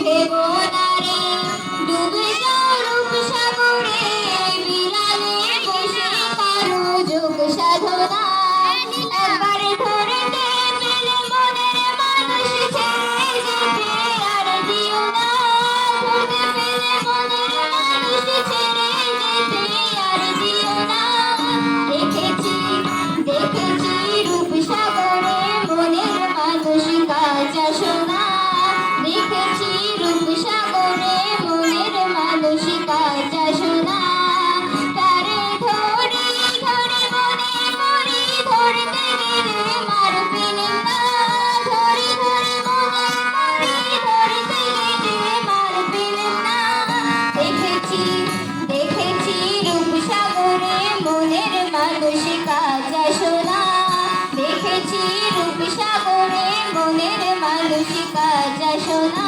ভেবো না রে, ডুবে যাও রূপসাগরে, বিড়ালে বসে কারো যোগ সাধনা। একবার ধরতে পেলে মনের মানুষ ছেড়ে যেতে আর দিও না, ধরতে পেলে মনের মানুষ ছেড়ে যেতে আর দিও না। দেখেছি দেখেছি রূপসাগরে মনের মানুষ কাঁচা সোনা, দেখেছি রূপসাগরে মনের মানুষ কাঁচা সোনা। তারে ধরি ধরি মনে মরি, ধরতে গেলে মার পেলেন না, ধরি ধরি মনে মরি, ধরতে গেলে মার পেলেন না। দেখেছি দেখেছি রূপসাগরে মনের মানুষ কাঁচা সোনা, দেখেছি রূপসাগরে মনের মানুষ কাঁচা সোনা।